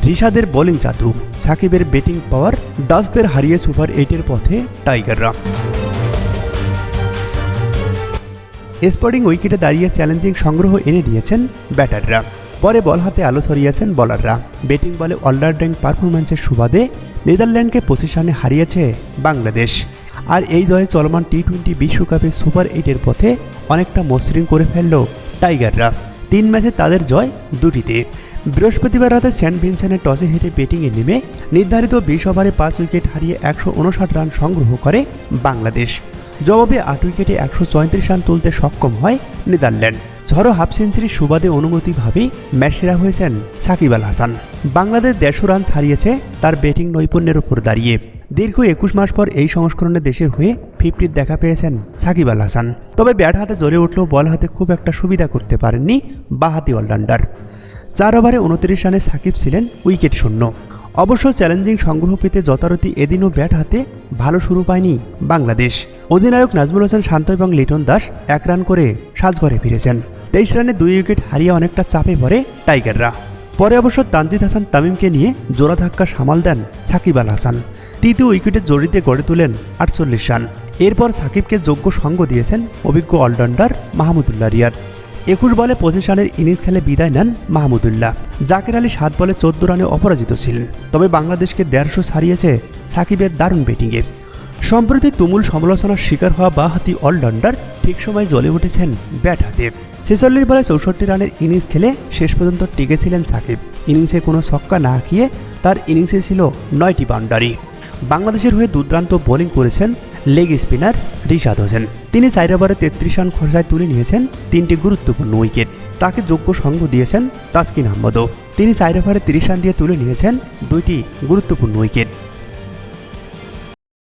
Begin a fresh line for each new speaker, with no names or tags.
রিশাদের bowling জাদু, সাকিবের batting পাওয়ার, ডাচদের হারিয়ে সুপার 8-এর পথে টাইগাররা। স্পোর্টিং উইকেটে দাঁড়িয়ে চ্যালেঞ্জিং সংগ্রহ এনে দিয়েছেন ব্যাটাররা। পরে বল হাতে আলো ছড়িয়েছেন বোলাররা। ব্যাটিং বলে অলরাউন্ডিং পারফরম্যান্সের সুবাদে নেদারল্যান্ডকে 25 রানে হারিয়েছে বাংলাদেশ। আর এই জয়ে চলমান টি-20 বিশ্বকাপে সুপার 8-এর পথে অনেকটা মসৃণ করে ফেলল টাইগাররা। 3 ম্যাচে তাদের জয় 2টিতে। বৃহস্পতিবার রাতে সেন্ট ভিনসেন্টে টসে হেরে ব্যাটিংয়ে নেমে নির্ধারিত 20 ওভারে 5 উইকেট হারিয়ে 159 রান সংগ্রহ করে বাংলাদেশ। জবাবে 8 উইকেটে 134 রান তুলতে সক্ষম হয় নেদারল্যান্ড। ঝড়ো হাফ সেঞ্চুরির সুবাদে অনুমতিভাবেই ম্যাচ সেরা হয়েছেন সাকিব আল হাসান। বাংলাদেশ 150 রান ছাড়িয়েছে তার ব্যাটিং নৈপুণ্যের উপর দাঁড়িয়ে। দীর্ঘ 21 মাস পর এই সংস্করণে দেশের হয়ে 50 দেখা পেয়েছেন সাকিব আল হাসান। তবে ব্যাট হাতে জ্বলে উঠলেও বল হাতে খুব একটা সুবিধা করতে পারেননি বাঁহাতি অলরাউন্ডার। 4 ওভারে 29 রানে সাকিব ছিলেন উইকেট শূন্য। অবশ্য চ্যালেঞ্জিং সংগ্রহ পেতে যথারীতি এদিনও ব্যাট হাতে ভালো শুরু পায়নি বাংলাদেশ। অধিনায়ক নাজমুল হোসেন শান্ত এবং লিটন দাস 1 রান করে সাজঘরে ফিরেছেন। 23 রানে 2 উইকেট হারিয়ে অনেকটা চাপে পড়ে টাইগাররা। পরে অবশ্য তানজিদ হাসান তামিমকে নিয়ে জোড়া ধাক্কা সামাল দেন সাকিব আল হাসান। 3য় উইকেটে জড়িতে গড়ে তোলেন 48 রান। এরপর সাকিবকে যোগ্য সঙ্গ দিয়েছেন অভিজ্ঞ অলরাউন্ডার মাহমুদুল্লাহ রিয়াদ। 21 বলে 25 রানের ইনিংস খেলে বিদায় নেন মাহমুদুল্লাহ। জাকের আলী 7 বলে 14 রানে অপরাজিত ছিলেন। তবে বাংলাদেশকে 150 ছাড়িয়েছে সাকিবের দারুণ ব্যাটিংয়ে। সম্প্রতি তুমুল সমালোচনার শিকার হওয়া বাঁহাতি অলরাউন্ডার ঠিক সময় জ্বলে উঠেছেন ব্যাট হাতে। 46 বলে 64 রানের ইনিংস খেলে শেষ পর্যন্ত টিকেছিলেন সাকিব। ইনিংসে কোনো ছক্কা না খেয়ে তার ইনিংসে ছিল 9টি বাউন্ডারি। বাংলাদেশের হয়ে দুর্দান্ত বোলিং করেছেন লেগ স্পিনার রিশাদ হোসেন। তিনি 4 ওভারে 33 রান খরচায় তুলে নিয়েছেন 3টি গুরুত্বপূর্ণ উইকেট। তাকে যোগ্য সঙ্গ দিয়েছেন তাসকিন আহমেদও। তিনি 4 ওভারে 30 রান দিয়ে তুলে নিয়েছেন 2টি গুরুত্বপূর্ণ উইকেট।